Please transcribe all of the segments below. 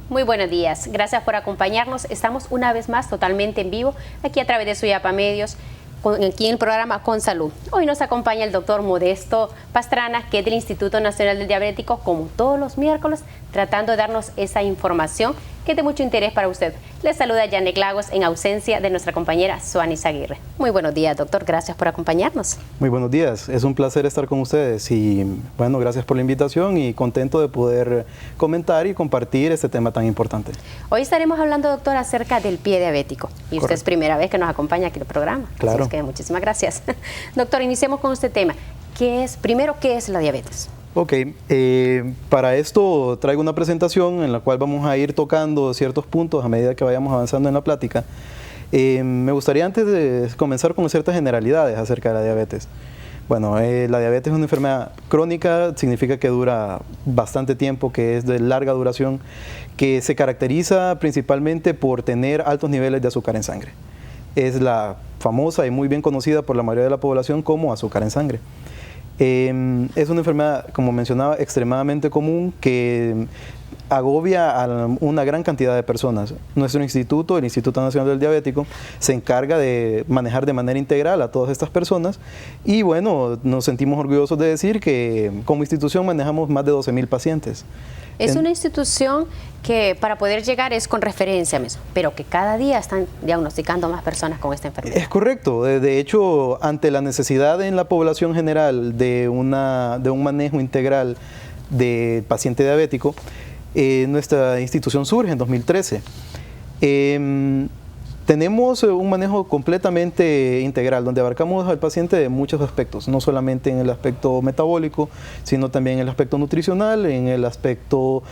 Muy buenos días, gracias por acompañarnos. Estamos una vez más totalmente en vivo aquí a través de Suyapa Medios, aquí en el programa Con Salud. Hoy nos acompaña el doctor Modesto Pastrana, que es del Instituto Nacional del Diabético, como todos los miércoles, tratando de darnos esa información que es de mucho interés para usted. Les saluda Janet Lagos en ausencia de nuestra compañera Suanis Aguirre. Muy buenos días, doctor. Gracias por acompañarnos. Muy buenos días. Es un placer estar con ustedes y, bueno, gracias por la invitación y contento de poder comentar y compartir este tema tan importante. Hoy estaremos hablando, doctor, acerca del pie diabético. Y usted es primera vez que nos acompaña aquí en el programa. Claro. Así es que muchísimas gracias. Doctor, iniciemos con este tema. Primero, ¿qué es la diabetes? Ok, para esto traigo una presentación en la cual vamos a ir tocando ciertos puntos a medida que vayamos avanzando en la plática. Me gustaría antes de comenzar con ciertas generalidades acerca de la diabetes. Bueno, la diabetes es una enfermedad crónica, significa que dura bastante tiempo, que es de larga duración, que se caracteriza principalmente por tener altos niveles de azúcar en sangre. Es la famosa y muy bien conocida por la mayoría de la población como azúcar en sangre. Es una enfermedad, como mencionaba, extremadamente común que agobia a una gran cantidad de personas. Nuestro instituto, el Instituto Nacional del Diabético, se encarga de manejar de manera integral a todas estas personas y bueno, nos sentimos orgullosos de decir que como institución manejamos más de 12,000 pacientes. Es una institución que para poder llegar es con referencia mismo, pero que cada día están diagnosticando más personas con esta enfermedad. Es correcto. De hecho, ante la necesidad en la población general de un manejo integral del paciente diabético, nuestra institución surge en 2013. Tenemos un manejo completamente integral, donde abarcamos al paciente de muchos aspectos, no solamente en el aspecto metabólico, sino también en el aspecto nutricional, en el aspecto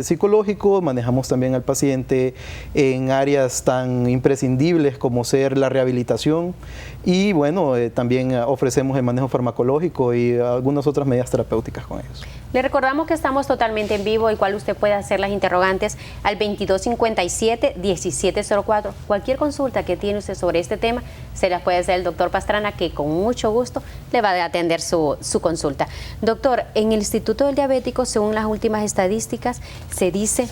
psicológico. Manejamos también al paciente en áreas tan imprescindibles como ser la rehabilitación y bueno, también ofrecemos el manejo farmacológico y algunas otras medidas terapéuticas con ellos. Le recordamos que estamos totalmente en vivo, igual usted puede hacer las interrogantes al 2257-1704. Cualquier consulta que tiene usted sobre este tema, se las puede hacer el doctor Pastrana, que con mucho gusto le va a atender su consulta. Doctor, en el Instituto del Diabético, según las últimas estadísticas, se dice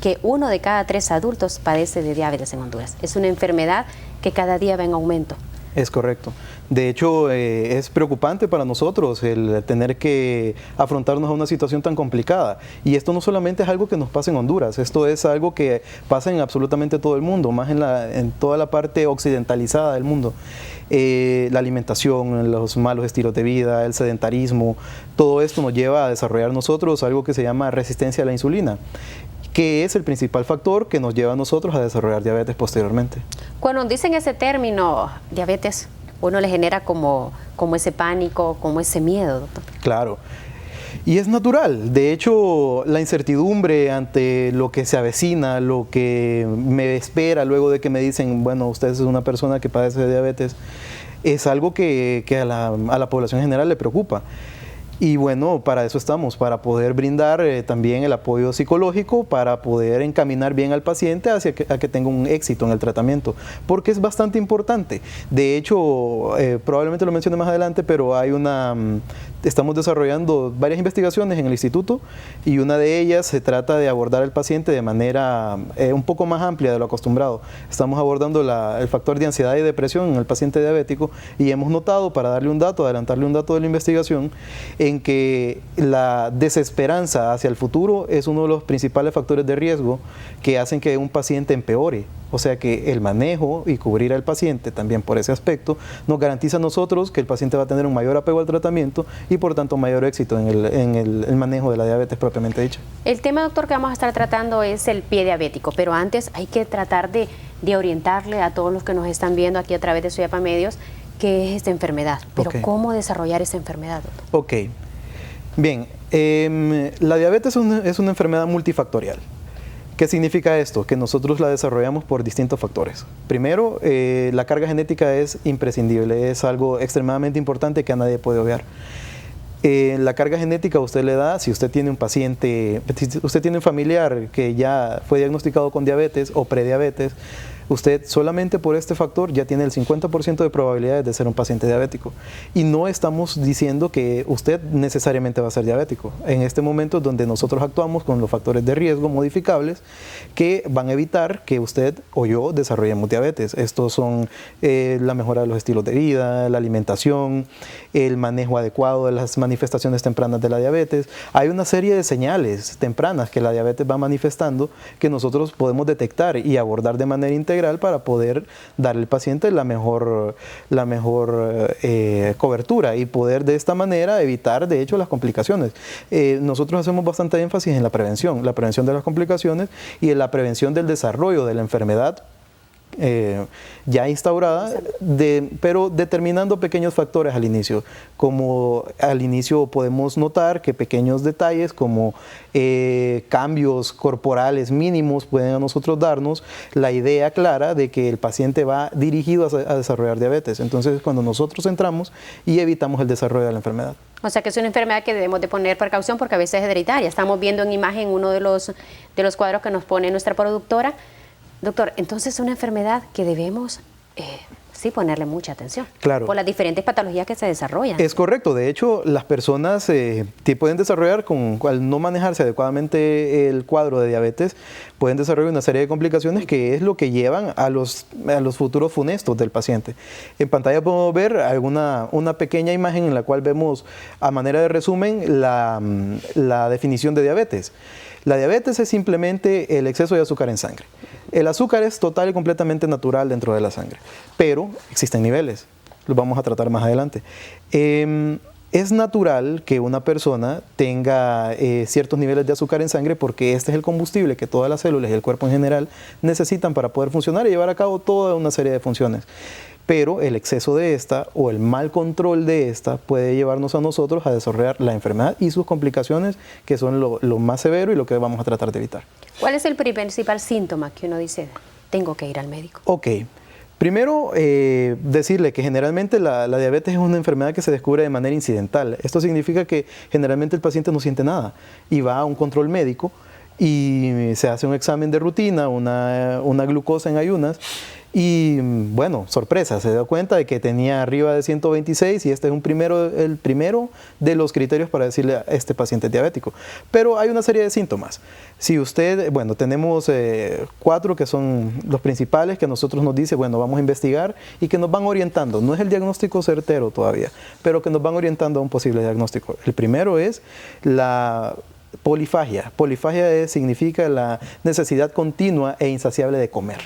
que 1 de cada 3 adultos padece de diabetes en Honduras. Es una enfermedad que cada día va en aumento. Es correcto. De hecho, es preocupante para nosotros el tener que afrontarnos a una situación tan complicada. Y esto no solamente es algo que nos pasa en Honduras, esto es algo que pasa en absolutamente todo el mundo, más en toda la parte occidentalizada del mundo. La alimentación, los malos estilos de vida, el sedentarismo, todo esto nos lleva a desarrollar nosotros algo que se llama resistencia a la insulina, que es el principal factor que nos lleva a nosotros a desarrollar diabetes posteriormente. Cuando dicen ese término, diabetes, uno le genera como ese pánico, como ese miedo, doctor. Claro. Y es natural. De hecho, la incertidumbre ante lo que se avecina, lo que me espera luego de que me dicen, bueno, usted es una persona que padece de diabetes, es algo que a la población general le preocupa. Y bueno, para eso estamos, para poder brindar también el apoyo psicológico, para poder encaminar bien al paciente hacia que tenga un éxito en el tratamiento, porque es bastante importante. De hecho, probablemente lo mencione más adelante, pero estamos desarrollando varias investigaciones en el instituto y una de ellas se trata de abordar al paciente de manera un poco más amplia de lo acostumbrado. Estamos abordando el factor de ansiedad y depresión en el paciente diabético y hemos notado, para darle un dato, adelantarle un dato de la investigación, en que la desesperanza hacia el futuro es uno de los principales factores de riesgo que hacen que un paciente empeore. O sea que el manejo y cubrir al paciente también por ese aspecto nos garantiza a nosotros que el paciente va a tener un mayor apego al tratamiento y por tanto mayor éxito en el manejo de la diabetes propiamente dicha. El tema, doctor, que vamos a estar tratando es el pie diabético, pero antes hay que tratar de orientarle a todos los que nos están viendo aquí a través de Suyapa Medios qué es esta enfermedad, pero ¿cómo desarrollar esa enfermedad, doctor? Ok, bien, la diabetes es una enfermedad multifactorial. ¿Qué significa esto? Que nosotros la desarrollamos por distintos factores. Primero, la carga genética es imprescindible, es algo extremadamente importante que a nadie puede obviar. La carga genética usted le da, si usted tiene un paciente, si usted tiene un familiar que ya fue diagnosticado con diabetes o prediabetes, Usted solamente por este factor ya tiene el 50% de probabilidades de ser un paciente diabético. Y no estamos diciendo que usted necesariamente va a ser diabético. En este momento es donde nosotros actuamos con los factores de riesgo modificables que van a evitar que usted o yo desarrollemos diabetes. Estos son la mejora de los estilos de vida, la alimentación, el manejo adecuado de las manifestaciones tempranas de la diabetes. Hay una serie de señales tempranas que la diabetes va manifestando que nosotros podemos detectar y abordar de manera integral para poder darle al paciente la mejor cobertura y poder de esta manera evitar de hecho las complicaciones. Nosotros hacemos bastante énfasis en la prevención de las complicaciones y en la prevención del desarrollo de la enfermedad ya instaurada, pero determinando pequeños factores al inicio. Como al inicio podemos notar que pequeños detalles como cambios corporales mínimos pueden a nosotros darnos la idea clara de que el paciente va dirigido a desarrollar diabetes. Entonces cuando nosotros entramos y evitamos el desarrollo de la enfermedad. O sea que es una enfermedad que debemos de poner precaución porque a veces es hereditaria. Estamos viendo en imagen uno de los cuadros que nos pone nuestra productora. Doctor, entonces es una enfermedad que debemos sí ponerle mucha atención. Claro. Por las diferentes patologías que se desarrollan. Es correcto. De hecho, las personas pueden desarrollar, al no manejarse adecuadamente el cuadro de diabetes, pueden desarrollar una serie de complicaciones que es lo que llevan a los futuros funestos del paciente. En pantalla podemos ver una pequeña imagen en la cual vemos, a manera de resumen, la definición de diabetes. La diabetes es simplemente el exceso de azúcar en sangre. El azúcar es total y completamente natural dentro de la sangre, pero existen niveles, los vamos a tratar más adelante. Es natural que una persona tenga ciertos niveles de azúcar en sangre porque este es el combustible que todas las células y el cuerpo en general necesitan para poder funcionar y llevar a cabo toda una serie de funciones. Pero el exceso de esta o el mal control de esta puede llevarnos a nosotros a desarrollar la enfermedad y sus complicaciones, que son lo más severo y lo que vamos a tratar de evitar. ¿Cuál es el principal síntoma que uno dice, tengo que ir al médico? Ok. Primero, decirle que generalmente la diabetes es una enfermedad que se descubre de manera incidental. Esto significa que generalmente el paciente no siente nada y va a un control médico y se hace un examen de rutina, una glucosa en ayunas. Y bueno, sorpresa, se da cuenta de que tenía arriba de 126 y este es el primero de los criterios para decirle a este paciente diabético. Pero hay una serie de síntomas. Si usted, bueno, tenemos 4 que son los principales que nosotros nos dice, bueno, vamos a investigar y que nos van orientando. No es el diagnóstico certero todavía, pero que nos van orientando a un posible diagnóstico. El primero es la polifagia. Polifagia significa la necesidad continua e insaciable de comer.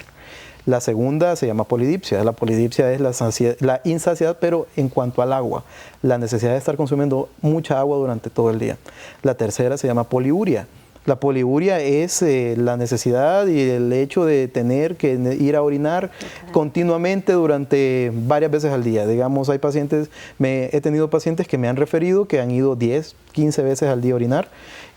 La segunda se llama polidipsia. La polidipsia es la insaciedad, pero en cuanto al agua, la necesidad de estar consumiendo mucha agua durante todo el día. La tercera se llama poliuria. La poliuria es la necesidad y el hecho de tener que ir a orinar continuamente durante varias veces al día. Digamos, he tenido pacientes que me han referido que han ido 10, 15 veces al día a orinar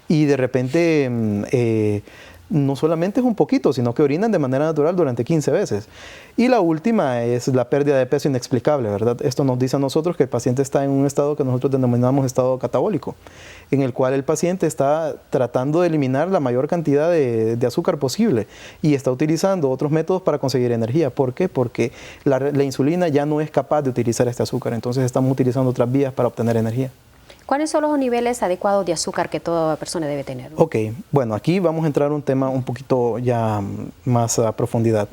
y de repente no solamente es un poquito, sino que orinan de manera natural durante 15 veces. Y la última es la pérdida de peso inexplicable, ¿verdad? Esto nos dice a nosotros que el paciente está en un estado que nosotros denominamos estado catabólico, en el cual el paciente está tratando de eliminar la mayor cantidad de azúcar posible y está utilizando otros métodos para conseguir energía. ¿Por qué? Porque la insulina ya no es capaz de utilizar este azúcar, entonces estamos utilizando otras vías para obtener energía. ¿Cuáles son los niveles adecuados de azúcar que toda persona debe tener? Ok, bueno, aquí vamos a entrar a un tema un poquito ya más a profundidad.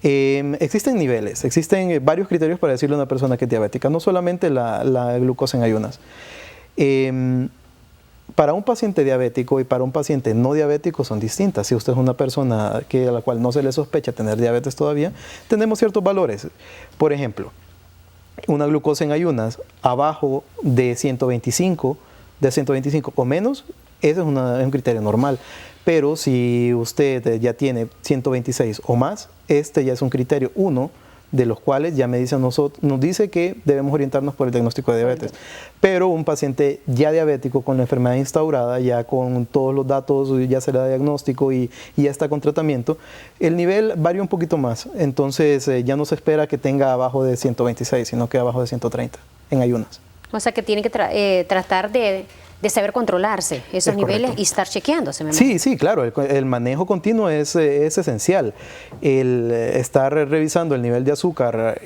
Existen niveles, existen varios criterios para decirle a una persona que es diabética, no solamente la glucosa en ayunas. Para un paciente diabético y para un paciente no diabético son distintas. Si usted es una persona a la cual no se le sospecha tener diabetes todavía, tenemos ciertos valores. Por ejemplo, una glucosa en ayunas abajo de 125 o menos, ese es un criterio normal. Pero si usted ya tiene 126 o más, este ya es un criterio 1, de los cuales ya nos dice que debemos orientarnos por el diagnóstico de diabetes. Pero un paciente ya diabético con la enfermedad instaurada, ya con todos los datos, ya se le da diagnóstico y ya está con tratamiento, el nivel varía un poquito más. Entonces ya no se espera que tenga abajo de 126, sino que abajo de 130 en ayunas. O sea que tiene que tratar de de saber controlarse esos niveles y estar chequeándose. Sí, sí, claro, el manejo continuo es esencial. El estar revisando el nivel de azúcar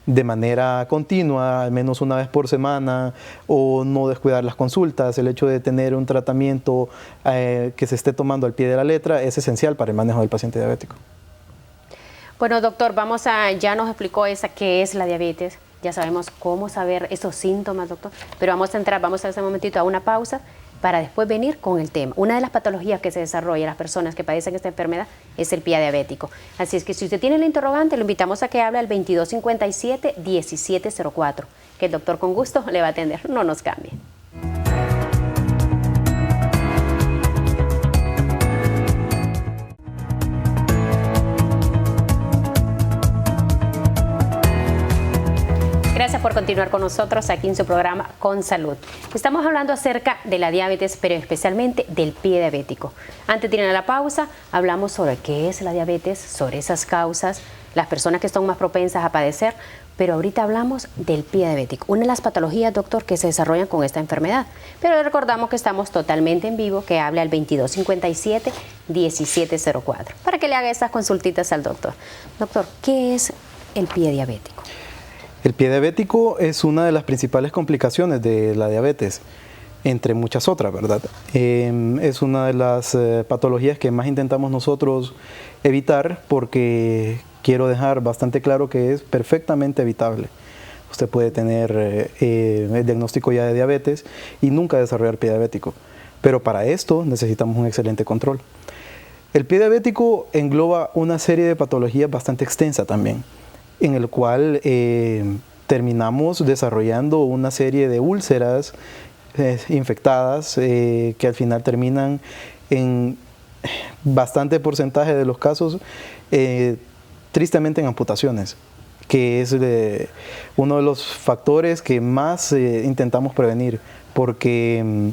de manera continua, al menos una vez por semana, o no descuidar las consultas, el hecho de tener un tratamiento que se esté tomando al pie de la letra es esencial para el manejo del paciente diabético. Bueno, doctor, ya nos explicó qué es la diabetes, ya sabemos cómo saber esos síntomas, doctor, pero vamos a hacer un momentito a una pausa para después venir con el tema. Una de las patologías que se desarrolla en las personas que padecen esta enfermedad es el pie diabético. Así es que si usted tiene la interrogante, lo invitamos a que hable al 2257-1704, que el doctor con gusto le va a atender. No nos cambie. Gracias por continuar con nosotros aquí en su programa Con Salud. Estamos hablando acerca de la diabetes, pero especialmente del pie diabético. Antes de ir a la pausa, hablamos sobre qué es la diabetes, sobre esas causas, las personas que son más propensas a padecer, pero ahorita hablamos del pie diabético, una de las patologías, doctor, que se desarrollan con esta enfermedad. Pero recordamos que estamos totalmente en vivo, que hable al 2257-1704, para que le haga estas consultitas al doctor. Doctor, ¿qué es el pie diabético? El pie diabético es una de las principales complicaciones de la diabetes, entre muchas otras, ¿verdad? Es una de las patologías que más intentamos nosotros evitar porque quiero dejar bastante claro que es perfectamente evitable. Usted puede tener el diagnóstico ya de diabetes y nunca desarrollar pie diabético, pero para esto necesitamos un excelente control. El pie diabético engloba una serie de patologías bastante extensa también, en el cual terminamos desarrollando una serie de úlceras infectadas que al final terminan en bastante porcentaje de los casos tristemente en amputaciones, que es uno de los factores que más intentamos prevenir, porque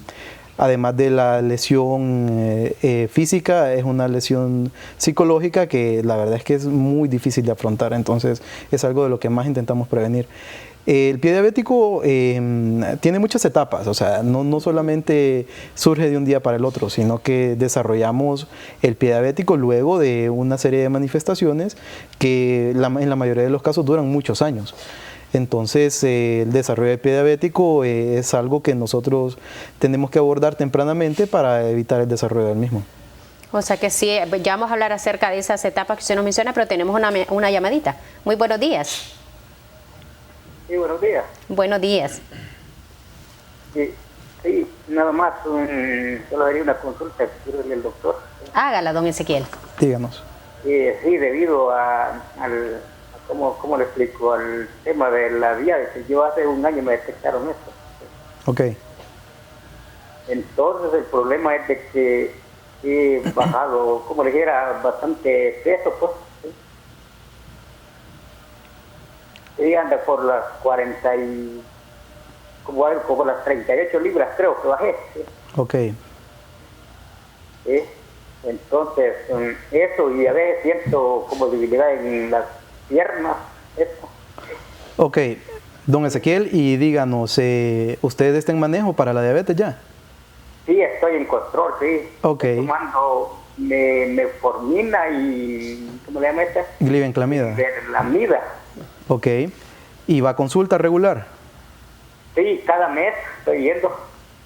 además de la lesión física, es una lesión psicológica que la verdad es que es muy difícil de afrontar, entonces es algo de lo que más intentamos prevenir. El pie diabético tiene muchas etapas, o sea, no solamente surge de un día para el otro, sino que desarrollamos el pie diabético luego de una serie de manifestaciones que en la mayoría de los casos duran muchos años. Entonces, el desarrollo del pie diabético es algo que nosotros tenemos que abordar tempranamente para evitar el desarrollo del mismo. O sea que sí, ya vamos a hablar acerca de esas etapas que usted nos menciona, pero tenemos una llamadita. Muy buenos días. Sí, buenos días. Buenos días. Sí, nada más, solo haría una consulta que quiero ir al doctor. Hágala, don Ezequiel. Díganos. Sí, debido al... ¿Cómo le explico? Al tema de la diabetes. Yo hace un año me detectaron esto. Ok. Entonces el problema es de que he bajado, como le dijera, bastante peso, pues. ¿sí? Anda por las 40 y... como las 38 libras creo que bajé. ¿sí? Ok. ¿sí? Entonces, eso, y a veces siento como debilidad en las piernas, eso. Ok, don Ezequiel, y díganos, ¿usted está en manejo para la diabetes ya? Sí, estoy en control, sí. Ok. Estoy tomando metformina y, ¿cómo le llama esta? Glibenclamida. Glibenclamida. Ok, ¿y va a consulta regular? Sí, cada mes estoy yendo.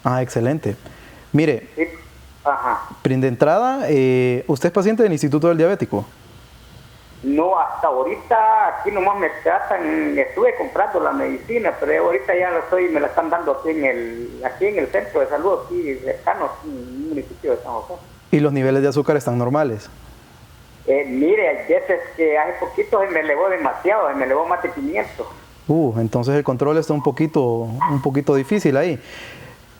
Ah, excelente. Mire, Sí. Ajá. de entrada, ¿usted es paciente del Instituto del Diabético? No, hasta ahorita aquí nomás me tratan, estuve comprando la medicina, pero ahorita ya me la están dando aquí en el centro de salud, aquí cercano, en el municipio de San José. ¿Y los niveles de azúcar están normales? Mire, hay veces que hace poquito se me elevó demasiado, se me elevó más de 500. Entonces el control está un poquito difícil ahí.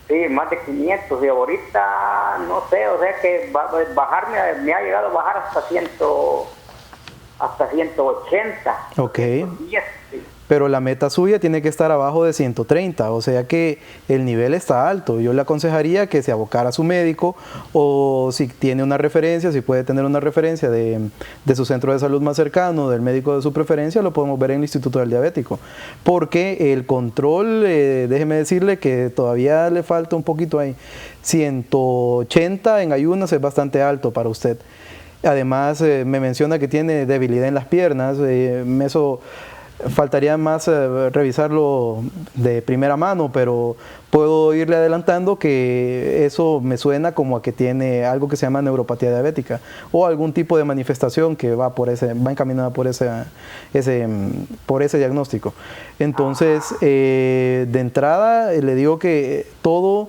Sí, más de 500, y ahorita no sé, o sea que bajarme, me ha llegado a bajar hasta 180. Ok. 110, sí. pero la meta suya tiene que estar abajo de 130, o sea que el nivel está alto. Yo le aconsejaría que se abocara a su médico, o si tiene una referencia, si puede tener una referencia de su centro de salud más cercano, del médico de su preferencia, lo podemos ver en el Instituto del Diabético, porque el control, déjeme decirle que todavía le falta un poquito ahí. 180 en ayunas es bastante alto para usted. Además, me menciona que tiene debilidad en las piernas, eso faltaría más revisarlo de primera mano, pero puedo irle adelantando que eso me suena como a que tiene algo que se llama neuropatía diabética o algún tipo de manifestación que va encaminada por ese diagnóstico. Entonces, de entrada, le digo que todo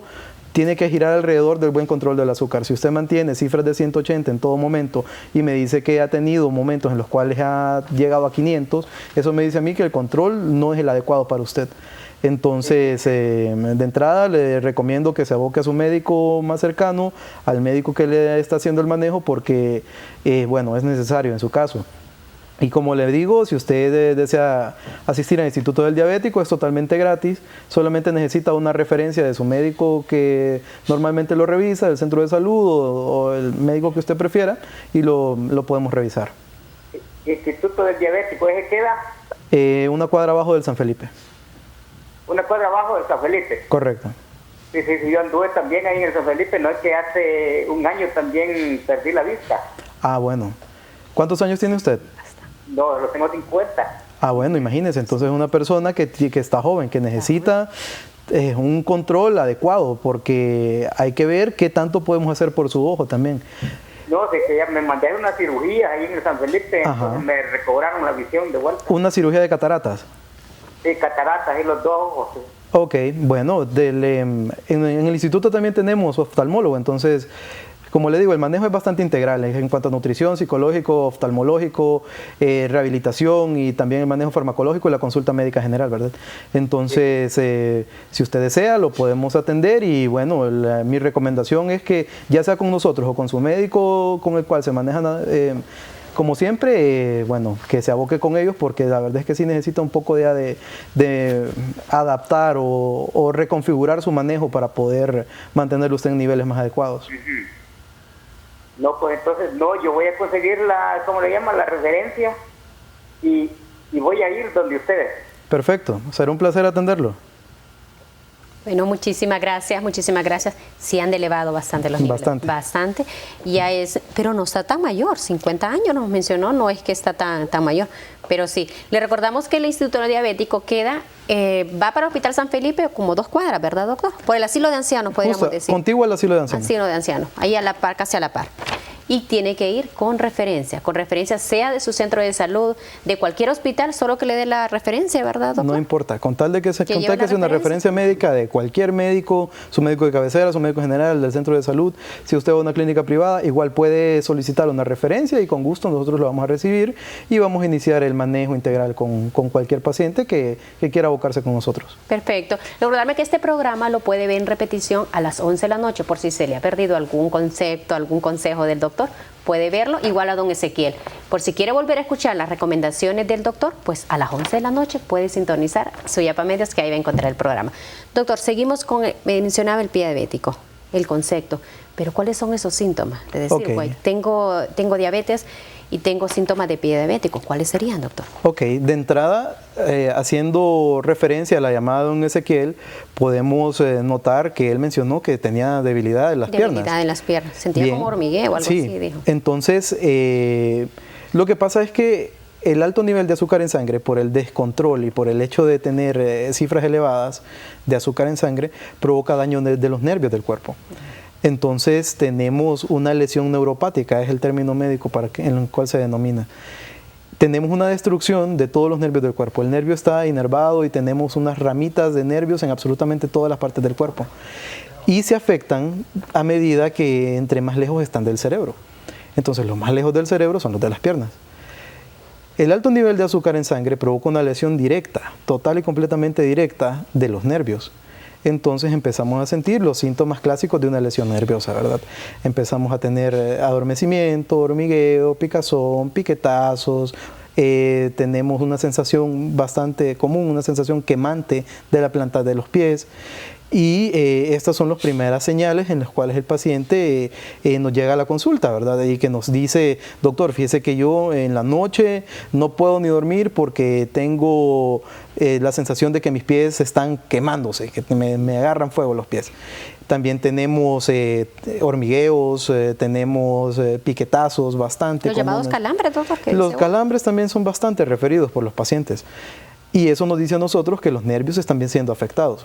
tiene que girar alrededor del buen control del azúcar. Si usted mantiene cifras de 180 en todo momento y me dice que ha tenido momentos en los cuales ha llegado a 500, eso me dice a mí que el control no es el adecuado para usted. Entonces, de entrada le recomiendo que se aboque a su médico más cercano, al médico que le está haciendo el manejo, porque, bueno, es necesario en su caso. Y como le digo, si usted desea asistir al Instituto del Diabético, es totalmente gratis. Solamente necesita una referencia de su médico que normalmente lo revisa, del centro de salud o el médico que usted prefiera, y lo podemos revisar. ¿Instituto del Diabético ese queda? Una cuadra abajo del San Felipe. ¿Una cuadra abajo del San Felipe? Correcto. Sí, yo anduve también ahí en el San Felipe, no es que hace un año también perdí la vista. Ah, bueno. ¿Cuántos años tiene usted? No, lo tengo 50. Ah, bueno, imagínese, entonces es una persona que está joven, que necesita un control adecuado, porque hay que ver qué tanto podemos hacer por su ojo también. No, sé que ya me mandaron una cirugía ahí en el San Felipe, entonces me recobraron la visión de vuelta. ¿Una cirugía de cataratas? Sí, cataratas y los dos ojos. Sí. Ok, bueno, en el instituto también tenemos oftalmólogo, entonces, como le digo, el manejo es bastante integral en cuanto a nutrición, psicológico, oftalmológico, rehabilitación y también el manejo farmacológico y la consulta médica general, ¿verdad? Entonces, si usted desea, lo podemos atender y bueno, mi recomendación es que ya sea con nosotros o con su médico con el cual se manejan, como siempre, bueno, que se aboque con ellos, porque la verdad es que sí necesita un poco de adaptar o reconfigurar su manejo para poder mantenerlo usted en niveles más adecuados. No, pues entonces, no, yo voy a conseguir ¿cómo le llaman? La referencia y voy a ir donde ustedes. Perfecto, será un placer atenderlo. Bueno, muchísimas gracias, muchísimas gracias. Sí han elevado bastante los niveles. Bastante. Ya pero no está tan mayor, 50 años nos mencionó, no es que está tan mayor, pero sí. Le recordamos que el Instituto Diabético queda, va para el Hospital San Felipe como 2 cuadras, ¿verdad, doctor? Por el asilo de ancianos, podríamos decir. Contiguo al asilo de ancianos. Asilo de ancianos, ahí a la par, casi a la par. Y tiene que ir con referencia sea de su centro de salud, de cualquier hospital, solo que le dé la referencia, ¿verdad, doctor? No importa, con tal de que sea una referencia médica de cualquier médico, su médico de cabecera, su médico general del centro de salud. Si usted va a una clínica privada, igual puede solicitar una referencia y con gusto nosotros lo vamos a recibir y vamos a iniciar el manejo integral con cualquier paciente que quiera abocarse con nosotros. Perfecto. Recordarme que este programa lo puede ver en repetición a las 11 de la noche por si se le ha perdido algún concepto, algún consejo del doctor. Puede verlo, igual a don Ezequiel. Por si quiere volver a escuchar las recomendaciones del doctor, pues a las 11 de la noche puede sintonizar su Yapa Medios, que ahí va a encontrar el programa. Doctor, seguimos con, me mencionaba el pie diabético, el concepto, pero ¿cuáles son esos síntomas? De decir, güey, tengo diabetes y tengo síntomas de pie diabético. ¿Cuáles serían, doctor? Ok, de entrada, haciendo referencia a la llamada de don Ezequiel, podemos notar que él mencionó que tenía debilidad en las piernas. Debilidad en las piernas, sentía como hormigueo o algo así, dijo. Entonces, lo que pasa es que el alto nivel de azúcar en sangre, por el descontrol y por el hecho de tener cifras elevadas de azúcar en sangre, provoca daño de los nervios del cuerpo. Entonces tenemos una lesión neuropática, es el término médico en el cual se denomina. Tenemos una destrucción de todos los nervios del cuerpo. El nervio está inervado y tenemos unas ramitas de nervios en absolutamente todas las partes del cuerpo. Y se afectan a medida que entre más lejos están del cerebro. Entonces los más lejos del cerebro son los de las piernas. El alto nivel de azúcar en sangre provoca una lesión directa, total y completamente directa de los nervios. Entonces empezamos a sentir los síntomas clásicos de una lesión nerviosa, ¿verdad? Empezamos a tener adormecimiento, hormigueo, picazón, piquetazos, tenemos una sensación bastante común, una sensación quemante de la planta de los pies. Y estas son las primeras señales en las cuales el paciente nos llega a la consulta, ¿verdad? Y que nos dice, doctor, fíjese que yo en la noche no puedo ni dormir porque tengo la sensación de que mis pies están quemándose, que me agarran fuego los pies. También tenemos hormigueos, tenemos piquetazos bastante Los comunes. llamados calambres, doctor. Los calambres también son bastante referidos por los pacientes. Y eso nos dice a nosotros que los nervios están bien siendo afectados.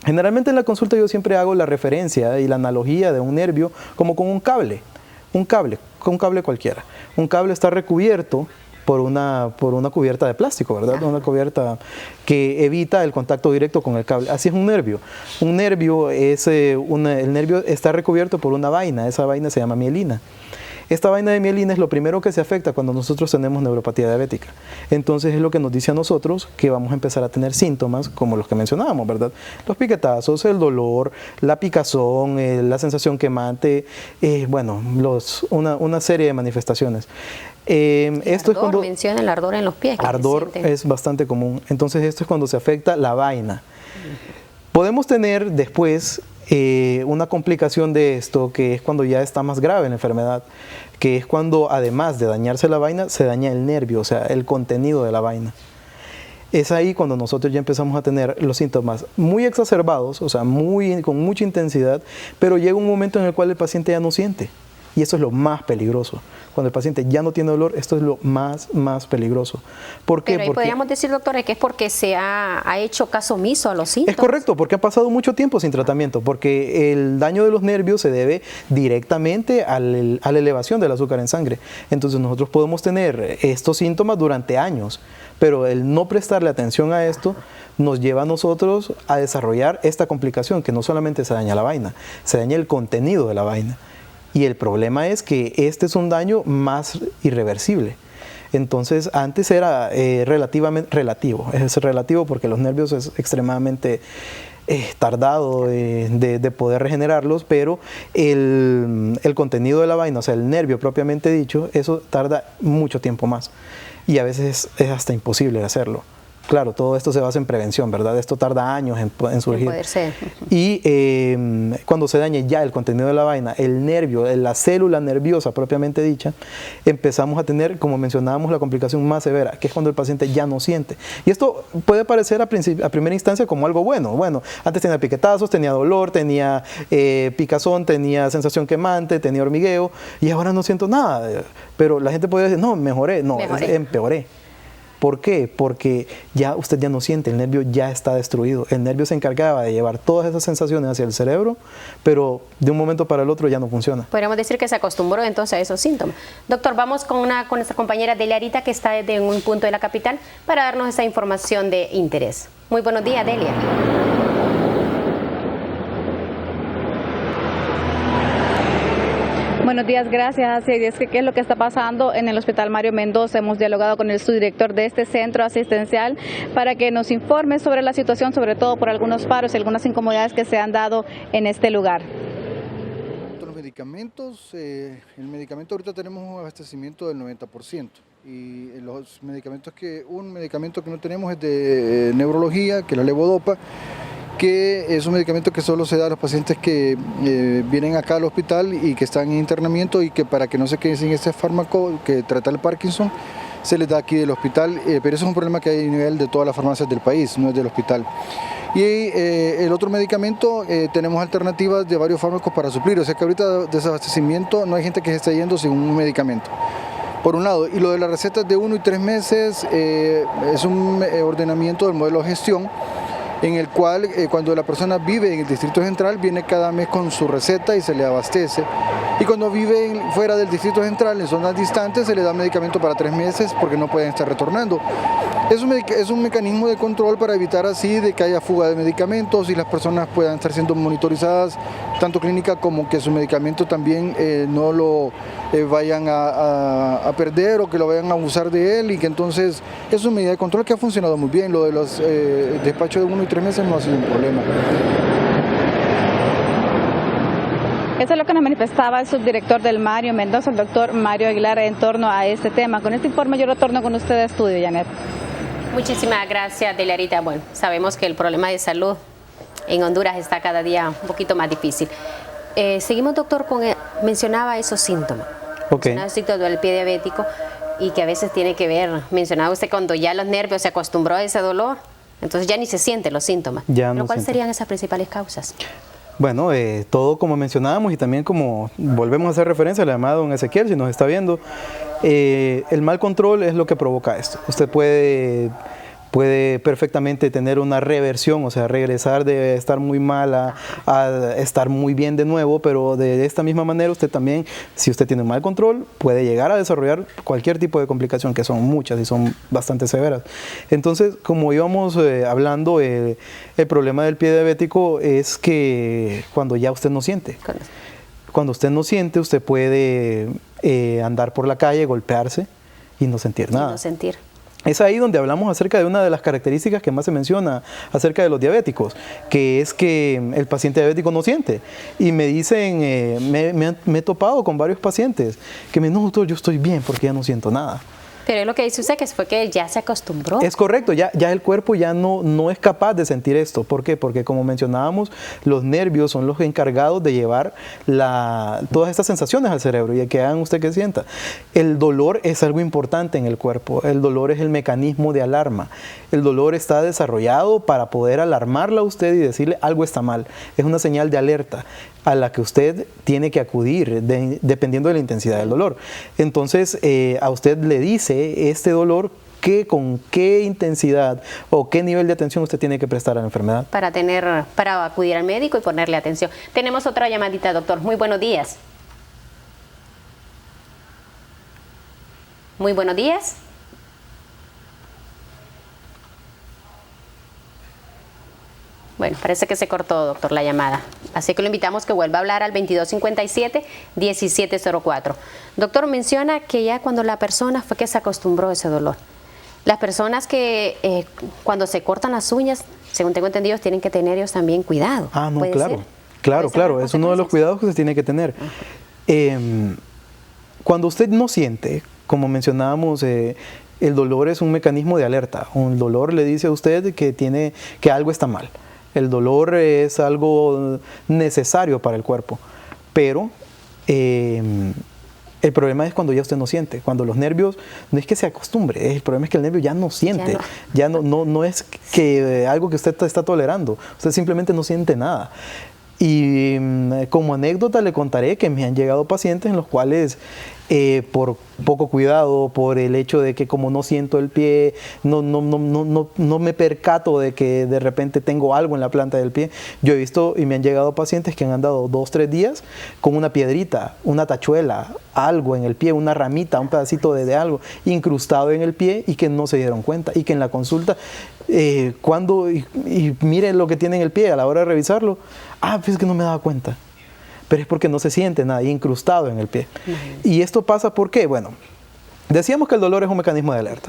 Generalmente en la consulta yo siempre hago la referencia y la analogía de un nervio como con un cable cualquiera. Un cable está recubierto por una cubierta de plástico, ¿verdad? Una cubierta que evita el contacto directo con el cable. Así es un nervio. Un nervio el nervio está recubierto por una vaina. Esa vaina se llama mielina. Esta vaina de mielina es lo primero que se afecta cuando nosotros tenemos neuropatía diabética. Entonces es lo que nos dice a nosotros que vamos a empezar a tener síntomas como los que mencionábamos, ¿verdad? Los piquetazos, el dolor, la picazón, la sensación quemante, bueno, una serie de manifestaciones. Esto es cuando menciona el ardor en los pies. Ardor es bastante común. Entonces esto es cuando se afecta la vaina. Podemos tener después una complicación de esto, que es cuando ya está más grave la enfermedad, que es cuando además de dañarse la vaina, se daña el nervio, o sea, el contenido de la vaina. Es ahí cuando nosotros ya empezamos a tener los síntomas muy exacerbados, o sea, con mucha intensidad, pero llega un momento en el cual el paciente ya no siente. Y eso es lo más peligroso. Cuando el paciente ya no tiene dolor, esto es lo más peligroso. ¿Por qué? Pero ahí podríamos decir, doctora, que es porque se ha hecho caso omiso a los síntomas. Es correcto, porque ha pasado mucho tiempo sin tratamiento, porque el daño de los nervios se debe directamente a la elevación del azúcar en sangre. Entonces nosotros podemos tener estos síntomas durante años, pero el no prestarle atención a esto nos lleva a nosotros a desarrollar esta complicación, que no solamente se daña la vaina, se daña el contenido de la vaina. Y el problema es que este es un daño más irreversible. Entonces, antes era relativo. Es relativo porque los nervios es extremadamente tardado de poder regenerarlos, pero el contenido de la vaina, o sea, el nervio propiamente dicho, eso tarda mucho tiempo más. Y a veces es hasta imposible hacerlo. Claro, todo esto se basa en prevención, ¿verdad? Esto tarda años en surgir. Puede ser. Y cuando se dañe ya el contenido de la vaina, el nervio, la célula nerviosa propiamente dicha, empezamos a tener, como mencionábamos, la complicación más severa, que es cuando el paciente ya no siente. Y esto puede parecer a primera instancia como algo bueno. Bueno, antes tenía piquetazos, tenía dolor, tenía picazón, tenía sensación quemante, tenía hormigueo, y ahora no siento nada. Pero la gente podría decir, no, mejoré. No, empeoré. ¿Por qué? Porque usted ya no siente, el nervio ya está destruido. El nervio se encargaba de llevar todas esas sensaciones hacia el cerebro, pero de un momento para el otro ya no funciona. Podríamos decir que se acostumbró entonces a esos síntomas. Doctor, vamos con nuestra compañera Delia Arita, que está desde un punto de la capital, para darnos esa información de interés. Muy buenos días, Delia. Buenos días, gracias. Así es que, ¿qué es lo que está pasando en el Hospital Mario Mendoza? Hemos dialogado con el subdirector de este centro asistencial para que nos informe sobre la situación, sobre todo por algunos paros y algunas incomodidades que se han dado en este lugar. Los medicamentos, el medicamento ahorita tenemos un abastecimiento del 90%. Y los medicamentos un medicamento que no tenemos es de neurología, que es la levodopa, que es un medicamento que solo se da a los pacientes que vienen acá al hospital y que están en internamiento, y que para que no se queden sin ese fármaco que trata el Parkinson, se les da aquí del hospital, pero eso es un problema que hay a nivel de todas las farmacias del país, no es del hospital. Y el otro medicamento, tenemos alternativas de varios fármacos para suplir, o sea que ahorita desabastecimiento no hay gente que se esté yendo sin un medicamento. Por un lado, y lo de las recetas de 1 y 3 meses es un ordenamiento del modelo de gestión, en el cual cuando la persona vive en el Distrito Central viene cada mes con su receta y se le abastece, y cuando vive fuera del Distrito Central, en zonas distantes, se le da medicamento para 3 meses porque no pueden estar retornando. Es un mecanismo de control para evitar así de que haya fuga de medicamentos y las personas puedan estar siendo monitorizadas, tanto clínica como que su medicamento también no lo vayan a perder o que lo vayan a abusar de él, y que entonces es una medida de control que ha funcionado muy bien. Lo de los despachos de 1 y 3 meses no ha sido un problema. Eso es lo que nos manifestaba el subdirector del Mario Mendoza, el doctor Mario Aguilar, en torno a este tema. Con este informe yo retorno con usted a estudio, Janet. Muchísimas gracias, Deliarita. Bueno, sabemos que el problema de salud en Honduras está cada día un poquito más difícil. Seguimos, doctor, mencionaba esos síntomas. Okay. Mencionaba el síntoma del pie diabético y que a veces tiene que ver, mencionaba usted, cuando ya los nervios se acostumbró a ese dolor, entonces ya ni se sienten los síntomas. Ya no. ¿Cuáles serían esas principales causas? Bueno, todo como mencionábamos y también como volvemos a hacer referencia a la llamada de don Ezequiel, si nos está viendo, el mal control es lo que provoca esto. Usted puede perfectamente tener una reversión, o sea, regresar de estar muy mal a estar muy bien de nuevo, pero de esta misma manera usted también, si usted tiene mal control, puede llegar a desarrollar cualquier tipo de complicación, que son muchas y son bastante severas. Entonces, como íbamos hablando, el problema del pie diabético es que cuando ya usted no siente. Cuando usted no siente, usted puede andar por la calle, golpearse y no sentir nada. No sentir. Es ahí donde hablamos acerca de una de las características que más se menciona acerca de los diabéticos, que es que el paciente diabético no siente. Y me dicen, me he topado con varios pacientes que me dicen, no, doctor, yo estoy bien porque ya no siento nada. Pero es lo que dice usted, que fue que ya se acostumbró. Es correcto, ya el cuerpo ya no es capaz de sentir esto. ¿Por qué? Porque como mencionábamos, los nervios son los encargados de llevar todas estas sensaciones al cerebro y que hagan usted que sienta. El dolor es algo importante en el cuerpo. El dolor es el mecanismo de alarma. El dolor está desarrollado para poder alarmarla a usted y decirle algo está mal. Es una señal de alerta a la que usted tiene que acudir dependiendo de la intensidad del dolor. Entonces, a usted le dice este dolor con qué intensidad o qué nivel de atención usted tiene que prestar a la enfermedad. Para acudir al médico y ponerle atención. Tenemos otra llamadita, doctor. Muy buenos días. Muy buenos días. Bueno, parece que se cortó, doctor, la llamada. Así que lo invitamos que vuelva a hablar al 2257-1704. Doctor, menciona que ya cuando la persona fue que se acostumbró a ese dolor. Las personas que cuando se cortan las uñas, según tengo entendido, tienen que tener ellos también cuidado. Ah, no, claro. Claro. Es uno de los cuidados que se tiene que tener. Cuando usted no siente, como mencionábamos, el dolor es un mecanismo de alerta. Un dolor le dice a usted que algo está mal. El dolor es algo necesario para el cuerpo, pero el problema es cuando ya usted no siente, cuando los nervios, no es que se acostumbre, el problema es que el nervio ya no siente, ya no es que algo que usted está tolerando, usted simplemente no siente nada. Y como anécdota le contaré que me han llegado pacientes en los cuales por poco cuidado, por el hecho de que como no siento el pie, no me percato de que de repente tengo algo en la planta del pie. Yo he visto y me han llegado pacientes que han andado 2-3 días con una piedrita, una tachuela, algo en el pie, una ramita, un pedacito de algo incrustado en el pie y que no se dieron cuenta y que en la consulta y miren lo que tiene en el pie a la hora de revisarlo. Pues es que no me daba cuenta. Pero es porque no se siente nada incrustado en el pie. Y esto pasa porque, bueno, decíamos que el dolor es un mecanismo de alerta.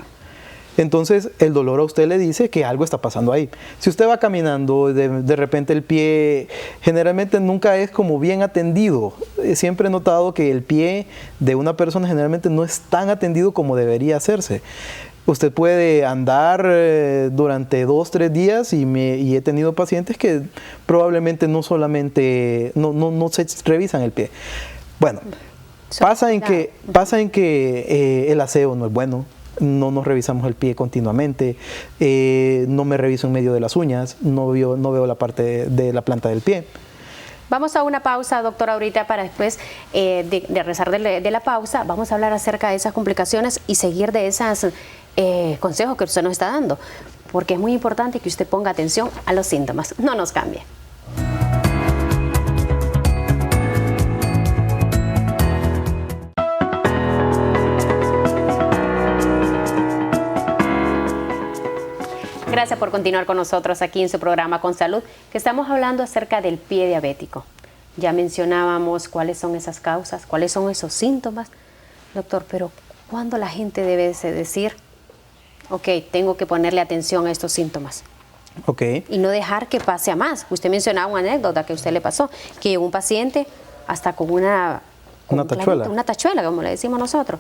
Entonces, el dolor a usted le dice que algo está pasando ahí. Si usted va caminando, de repente el pie generalmente nunca es como bien atendido. Siempre he notado que el pie de una persona generalmente no es tan atendido como debería hacerse. Usted puede andar durante 2-3 días y he tenido pacientes que probablemente no se revisan el pie. Bueno, pasa en que el aseo no es bueno, no nos revisamos el pie continuamente, no me reviso en medio de las uñas, no veo la parte de la planta del pie. Vamos a una pausa, doctor, ahorita para después de regresar de la pausa, vamos a hablar acerca de esas complicaciones y seguir de esos consejos que usted nos está dando, porque es muy importante que usted ponga atención a los síntomas. No nos cambie. Gracias por continuar con nosotros aquí en su programa Con Salud, que estamos hablando acerca del pie diabético. Ya mencionábamos cuáles son esas causas, cuáles son esos síntomas. Doctor, pero ¿cuándo la gente debe decir, ok, tengo que ponerle atención a estos síntomas? Okay. Y no dejar que pase a más. Usted mencionaba una anécdota que a usted le pasó, que llegó un paciente hasta con una tachuela. Una tachuela, como le decimos nosotros.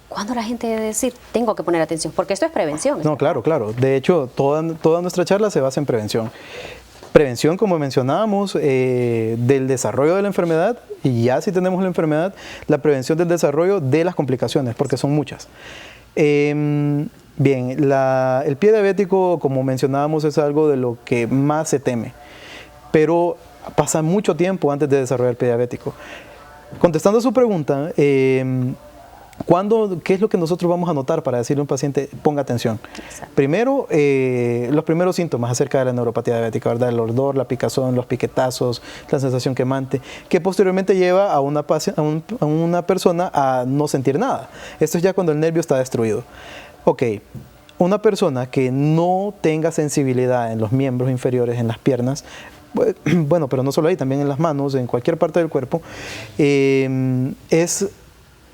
¿Cuándo la gente debe decir, tengo que poner atención? Porque esto es prevención. No, claro, claro. De hecho, toda nuestra charla se basa en prevención. Prevención, como mencionábamos, del desarrollo de la enfermedad, y ya si tenemos la enfermedad, la prevención del desarrollo de las complicaciones, porque son muchas. Bien, el pie diabético, como mencionábamos, es algo de lo que más se teme, pero pasa mucho tiempo antes de desarrollar el pie diabético. Contestando a su pregunta, ¿qué es lo que nosotros vamos a notar para decirle a un paciente ponga atención? Exacto. Primero, los primeros síntomas acerca de la neuropatía diabética, ¿verdad? El ardor, la picazón, los piquetazos, la sensación quemante, que posteriormente lleva a una persona a no sentir nada. Esto es ya cuando el nervio está destruido. Ok, una persona que no tenga sensibilidad en los miembros inferiores, en las piernas, bueno, pero no solo ahí, también en las manos, en cualquier parte del cuerpo, es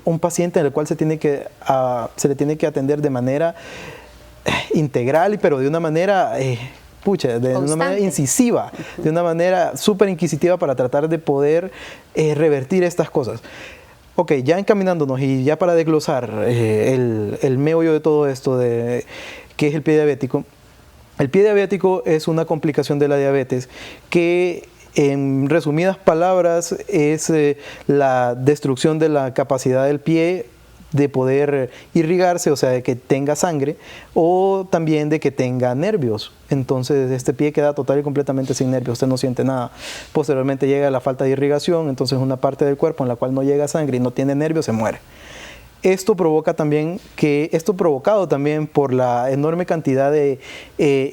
un paciente en el cual se le tiene que atender de manera integral, pero de una manera, de una manera incisiva, de una manera súper inquisitiva para tratar de poder revertir estas cosas. Ok, ya encaminándonos y ya para desglosar el meollo de todo esto, de qué es el pie diabético. El pie diabético es una complicación de la diabetes que, en resumidas palabras, es la destrucción de la capacidad del pie de poder irrigarse, o sea, de que tenga sangre, o también de que tenga nervios. Entonces, este pie queda total y completamente sin nervios, usted no siente nada. Posteriormente llega la falta de irrigación, entonces una parte del cuerpo en la cual no llega sangre y no tiene nervios se muere. Esto provocado también por la enorme cantidad de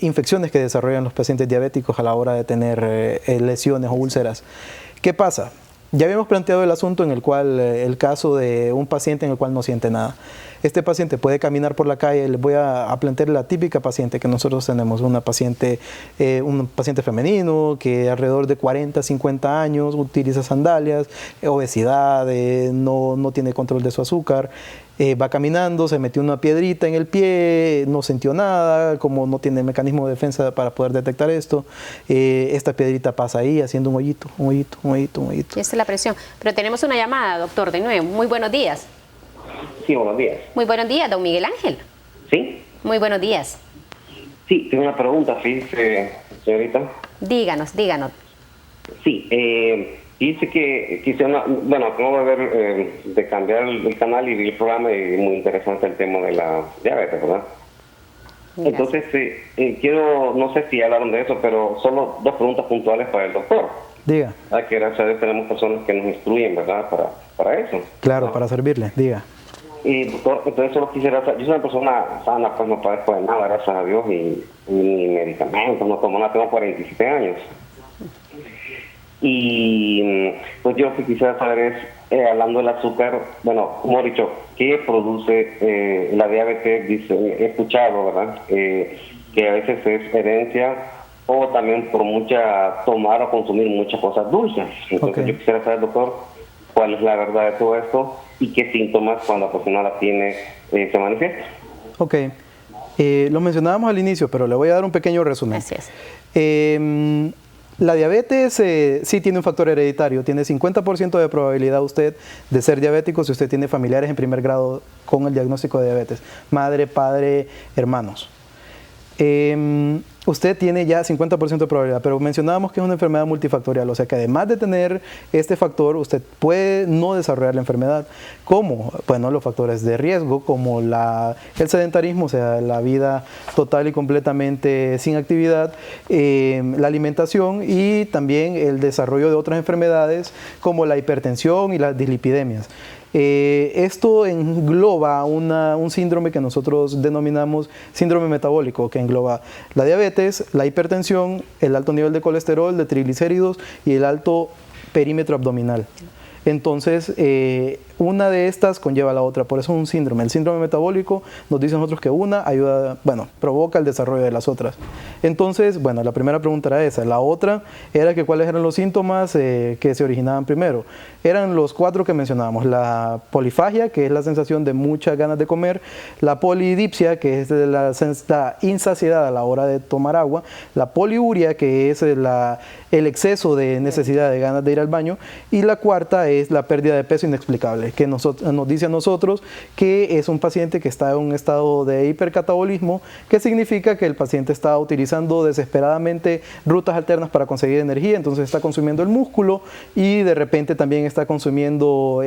infecciones que desarrollan los pacientes diabéticos a la hora de tener lesiones o úlceras. ¿Qué pasa? Ya habíamos planteado el asunto en el cual, el caso de un paciente en el cual no siente nada. Este paciente puede caminar por la calle. Les voy a plantear la típica paciente que nosotros tenemos, un paciente femenino que alrededor de 40, 50 años utiliza sandalias, obesidad, no tiene control de su azúcar. Va caminando, se metió una piedrita en el pie, no sintió nada, como no tiene mecanismo de defensa para poder detectar esto, esta piedrita pasa ahí haciendo un hoyito. Esa es la presión. Pero tenemos una llamada, doctor, de nuevo. Muy buenos días. Sí, buenos días. Muy buenos días, don Miguel Ángel. ¿Sí? Muy buenos días. Sí, tengo una pregunta, fíjese, señorita. Díganos. Sí, dice que quisiera, acabo de ver, de cambiar el canal y vi el programa y muy interesante el tema de la diabetes, ¿verdad? Gracias. Entonces, no sé si hablaron de eso, pero solo dos preguntas puntuales para el doctor. Diga. Que gracias a Dios tenemos personas que nos instruyen, ¿verdad? Para eso. Claro, ¿no? Para servirle, diga. Y doctor, entonces solo quisiera saber, yo soy una persona sana, pues no padezco de nada, gracias a Dios, y ni medicamentos, no tomo nada, tengo 47 años. Y pues yo lo que quisiera saber es, hablando del azúcar, como he dicho, ¿qué produce la diabetes? He escuchado, ¿verdad? Que a veces es herencia o también por tomar o consumir muchas cosas dulces. Entonces yo quisiera saber, doctor, cuál es la verdad de todo esto y qué síntomas cuando la persona la tiene se manifiesta. Ok. Lo mencionábamos al inicio, pero le voy a dar un pequeño resumen. Así es. La diabetes sí tiene un factor hereditario. Tiene 50% de probabilidad usted de ser diabético si usted tiene familiares en primer grado con el diagnóstico de diabetes. Madre, padre, hermanos. Usted tiene ya 50% de probabilidad, pero mencionábamos que es una enfermedad multifactorial, o sea que además de tener este factor, usted puede no desarrollar la enfermedad. ¿Cómo? Bueno, los factores de riesgo, como el sedentarismo, o sea, la vida total y completamente sin actividad, la alimentación y también el desarrollo de otras enfermedades como la hipertensión y las dislipidemias. Esto engloba un síndrome que nosotros denominamos síndrome metabólico, que engloba la diabetes, la hipertensión, el alto nivel de colesterol, de triglicéridos y el alto perímetro abdominal. Entonces, una de estas conlleva a la otra, por eso es un síndrome. El síndrome metabólico nos dice a nosotros que una ayuda, bueno, provoca el desarrollo de las otras. Entonces, bueno, la primera pregunta era esa. La otra era que cuáles eran los síntomas que se originaban primero. Eran los 4 que mencionábamos: la polifagia, que es la sensación de muchas ganas de comer; la polidipsia, que es la insaciedad a la hora de tomar agua; la poliuria, que es el exceso de necesidad de ganas de ir al baño; y la cuarta es la pérdida de peso inexplicable, que nos dice a nosotros que es un paciente que está en un estado de hipercatabolismo, que significa que el paciente está utilizando desesperadamente rutas alternas para conseguir energía. Entonces está consumiendo el músculo y de repente también está consumiendo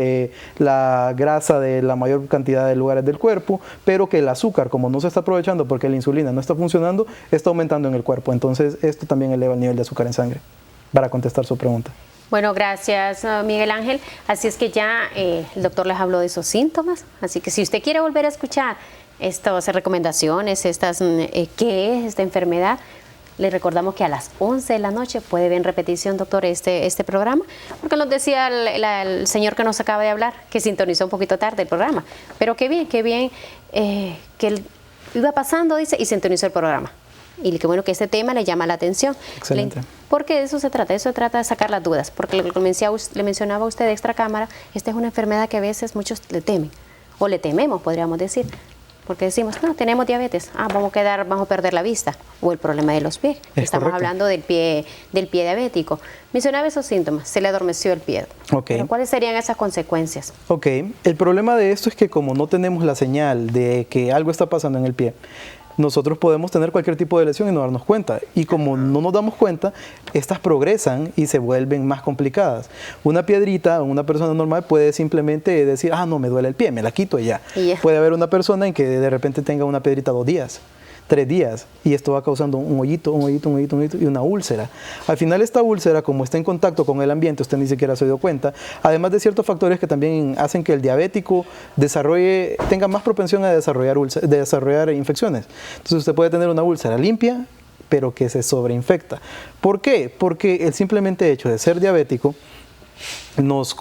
la grasa de la mayor cantidad de lugares del cuerpo, pero que el azúcar, como no se está aprovechando porque la insulina no está funcionando, está aumentando en el cuerpo. Entonces esto también eleva el nivel de azúcar en sangre, para contestar su pregunta. Bueno, gracias, Miguel Ángel. Así es que ya el doctor les habló de esos síntomas. Así que si usted quiere volver a escuchar estas recomendaciones, qué es esta enfermedad, le recordamos que a las 11 de la noche puede ver en repetición, doctor, este programa, porque nos decía el señor que nos acaba de hablar, que sintonizó un poquito tarde el programa. Pero qué bien que él iba pasando, dice, y sintonizó el programa. Y qué bueno que este tema le llama la atención. Excelente. Porque de eso se trata de sacar las dudas. Porque lo que le mencionaba usted de extra cámara, esta es una enfermedad que a veces muchos le temen, o le tememos, podríamos decir. Porque decimos, no, tenemos diabetes, vamos a perder la vista, o el problema de los pies. Estamos hablando del pie diabético. Mencionaba esos síntomas, se le adormeció el pie. Okay. Pero ¿cuáles serían esas consecuencias? Ok, el problema de esto es que como no tenemos la señal de que algo está pasando en el pie, nosotros podemos tener cualquier tipo de lesión y no darnos cuenta. Y como no nos damos cuenta, estas progresan y se vuelven más complicadas. Una piedrita, una persona normal puede simplemente decir, no, me duele el pie, me la quito y ya. Puede haber una persona en que de repente tenga una piedrita 2 días, 3 días, y esto va causando un hoyito y una úlcera. Al final esta úlcera, como está en contacto con el ambiente, usted ni siquiera se dio cuenta, además de ciertos factores que también hacen que el diabético tenga más propensión a desarrollar infecciones. Entonces usted puede tener una úlcera limpia, pero que se sobreinfecta. ¿Por qué? Porque el simplemente hecho de ser diabético nos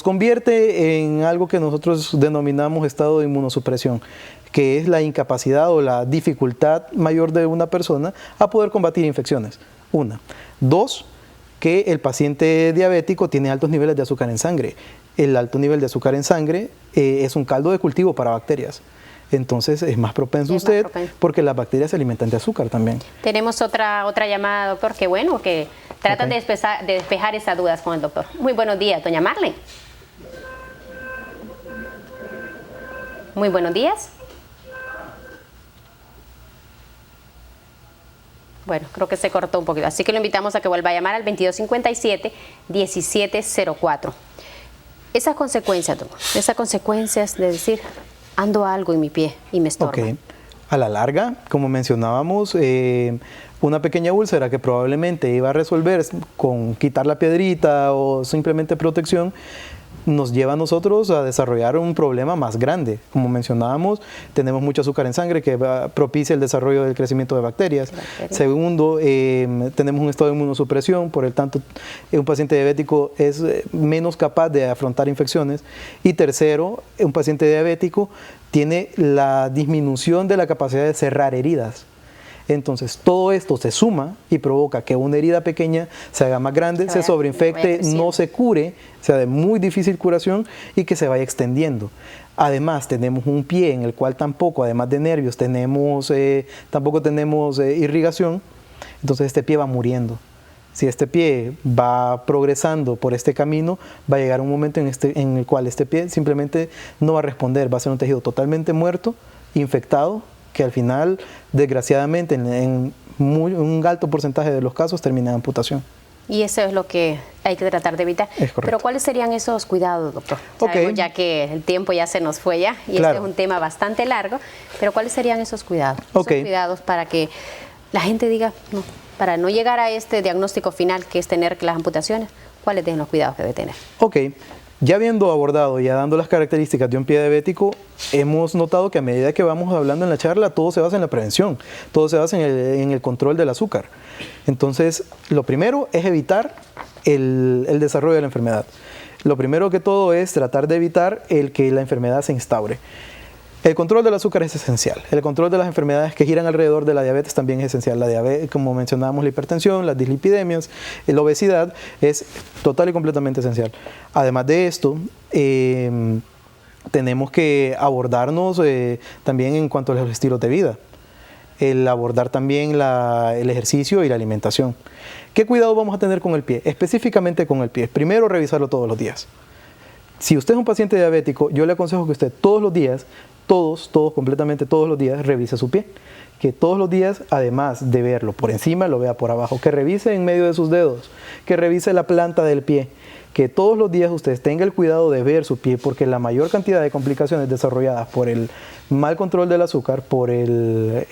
convierte en algo que nosotros denominamos estado de inmunosupresión, que es la incapacidad o la dificultad mayor de una persona a poder combatir infecciones. 1. 2, que el paciente diabético tiene altos niveles de azúcar en sangre. El alto nivel de azúcar en sangre es un caldo de cultivo para bacterias. Entonces es más propenso porque las bacterias se alimentan de azúcar también. Tenemos otra llamada, doctor. Qué bueno que tratan de despejar esas dudas con el doctor. Muy buenos días, doña Marlene. Muy buenos días. Bueno, creo que se cortó un poquito, así que lo invitamos a que vuelva a llamar al 2257-1704. Esas consecuencias, doctor, de decir, ando algo en mi pie y me estorba. Okay. A la larga, como mencionábamos, una pequeña úlcera que probablemente iba a resolver con quitar la piedrita o simplemente protección, nos lleva a nosotros a desarrollar un problema más grande. Como mencionábamos, tenemos mucho azúcar en sangre que propicia el desarrollo del crecimiento de bacterias. Segundo, tenemos un estado de inmunosupresión, por el tanto, un paciente diabético es menos capaz de afrontar infecciones. Y tercero, un paciente diabético tiene la disminución de la capacidad de cerrar heridas. Entonces, todo esto se suma y provoca que una herida pequeña se haga más grande, se sobreinfecte, no se cure, sea de muy difícil curación y que se vaya extendiendo. Además, tenemos un pie en el cual tampoco, además de nervios, tampoco tenemos irrigación. Entonces, este pie va muriendo. Si este pie va progresando por este camino, va a llegar un momento en el cual este pie simplemente no va a responder, va a ser un tejido totalmente muerto, infectado, que al final, desgraciadamente, en un alto porcentaje de los casos termina en amputación. Y eso es lo que hay que tratar de evitar. Es correcto. Pero ¿cuáles serían esos cuidados, doctor? Sabemos ya que el tiempo ya se nos fue ya, y Este es un tema bastante largo, pero ¿cuáles serían esos cuidados? Esos cuidados para que la gente diga, no, para no llegar a este diagnóstico final, que es tener las amputaciones, ¿cuáles son los cuidados que debe tener? Ya habiendo abordado, ya dando las características de un pie diabético, hemos notado que a medida que vamos hablando en la charla, todo se basa en la prevención, todo se basa en el control del azúcar. Entonces, lo primero es evitar el desarrollo de la enfermedad. Lo primero que todo es tratar de evitar el que la enfermedad se instaure. El control del azúcar es esencial. El control de las enfermedades que giran alrededor de la diabetes también es esencial. La diabetes, como mencionábamos, la hipertensión, las dislipidemias, la obesidad es total y completamente esencial. Además de esto, tenemos que abordarnos también en cuanto a los estilos de vida. El abordar también el ejercicio y la alimentación. ¿Qué cuidado vamos a tener con el pie? Específicamente con el pie. Primero, revisarlo todos los días. Si usted es un paciente diabético, yo le aconsejo que usted todos los días, completamente todos los días, revise su pie. Que todos los días, además de verlo por encima, lo vea por abajo. Que revise en medio de sus dedos. Que revise la planta del pie. Que todos los días usted tenga el cuidado de ver su pie, porque la mayor cantidad de complicaciones desarrolladas por el mal control del azúcar, por el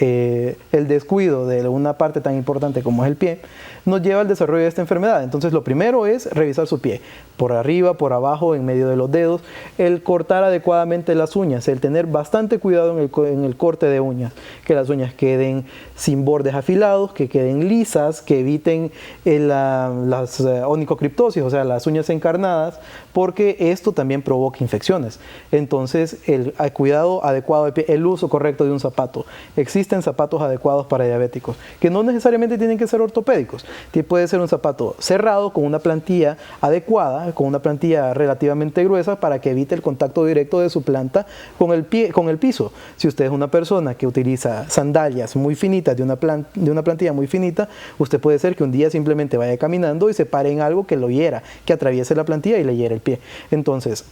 descuido de una parte tan importante como es el pie, nos lleva al desarrollo de esta enfermedad. Entonces lo primero es revisar su pie, por arriba, por abajo, en medio de los dedos, el cortar adecuadamente las uñas, el tener bastante cuidado en el corte de uñas, que las uñas queden sin bordes afilados, que queden lisas, que eviten las onicocriptosis, o sea, las uñas encarnadas, porque esto también provoca infecciones. Entonces el cuidado adecuado del pie, el uso correcto de un zapato. Existen zapatos adecuados para diabéticos, que no necesariamente tienen que ser ortopédicos. Puede ser un zapato cerrado con una plantilla adecuada, con una plantilla relativamente gruesa para que evite el contacto directo de su planta con el pie, con el piso. Si usted es una persona que utiliza sandalias muy finitas de una plantilla muy finita, usted puede ser que un día simplemente vaya caminando y se pare en algo que lo hiera, que atraviese la plantilla y le hiera el pie. Entonces,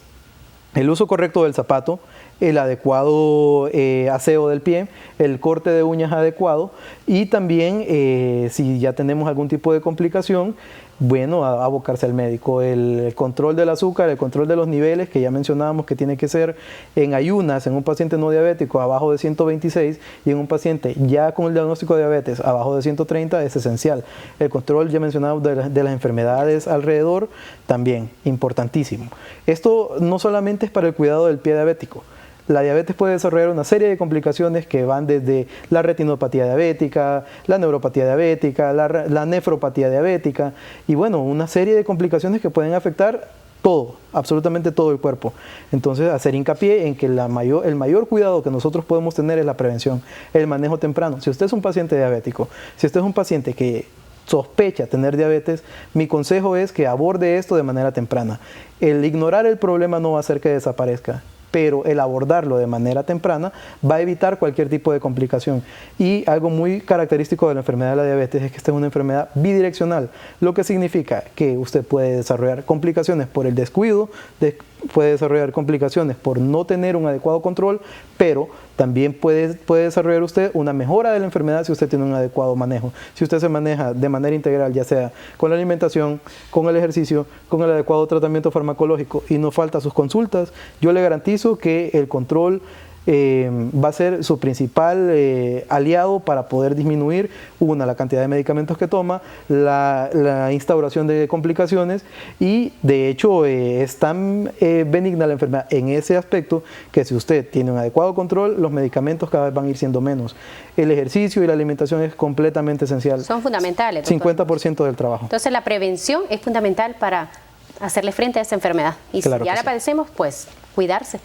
el uso correcto del zapato, el adecuado aseo del pie, el corte de uñas adecuado y también si ya tenemos algún tipo de complicación, bueno, abocarse al médico. El control del azúcar, el control de los niveles, que ya mencionábamos que tiene que ser en ayunas, en un paciente no diabético abajo de 126 y en un paciente ya con el diagnóstico de diabetes abajo de 130 es esencial. El control ya mencionado de las enfermedades alrededor también, importantísimo. Esto no solamente es para el cuidado del pie diabético. La diabetes puede desarrollar una serie de complicaciones que van desde la retinopatía diabética, la neuropatía diabética, la nefropatía diabética y bueno, una serie de complicaciones que pueden afectar todo, absolutamente todo el cuerpo. Entonces, hacer hincapié en que el mayor cuidado que nosotros podemos tener es la prevención, el manejo temprano. Si usted es un paciente diabético, si usted es un paciente que sospecha tener diabetes, mi consejo es que aborde esto de manera temprana. El ignorar el problema no va a hacer que desaparezca, pero el abordarlo de manera temprana va a evitar cualquier tipo de complicación. Y algo muy característico de la enfermedad de la diabetes es que esta es una enfermedad bidireccional, lo que significa que usted puede desarrollar complicaciones por el descuido, puede desarrollar complicaciones por no tener un adecuado control, pero también puede desarrollar usted una mejora de la enfermedad si usted tiene un adecuado manejo. Si usted se maneja de manera integral, ya sea con la alimentación, con el ejercicio, con el adecuado tratamiento farmacológico y no falta sus consultas, yo le garantizo que el control va a ser su principal aliado para poder disminuir, la cantidad de medicamentos que toma, la instauración de complicaciones y de hecho es tan benigna la enfermedad en ese aspecto que si usted tiene un adecuado control, los medicamentos cada vez van a ir siendo menos. El ejercicio y la alimentación es completamente esencial. Son fundamentales, doctor. 50% del trabajo. Entonces la prevención es fundamental para hacerle frente a esta enfermedad. Y claro, si ya la padecemos, pues cuidarse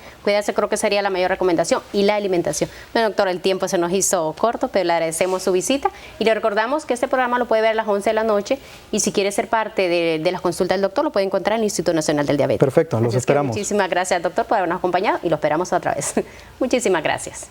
creo que sería la mayor recomendación, y la alimentación. Bueno, doctor, el tiempo se nos hizo corto, pero le agradecemos su visita y le recordamos que este programa lo puede ver a las 11 de la noche y si quiere ser parte de las consultas del doctor lo puede encontrar en el Instituto Nacional del Diabetes. Perfecto, los esperamos. Muchísimas gracias, doctor, por habernos acompañado y lo esperamos otra vez. Muchísimas gracias.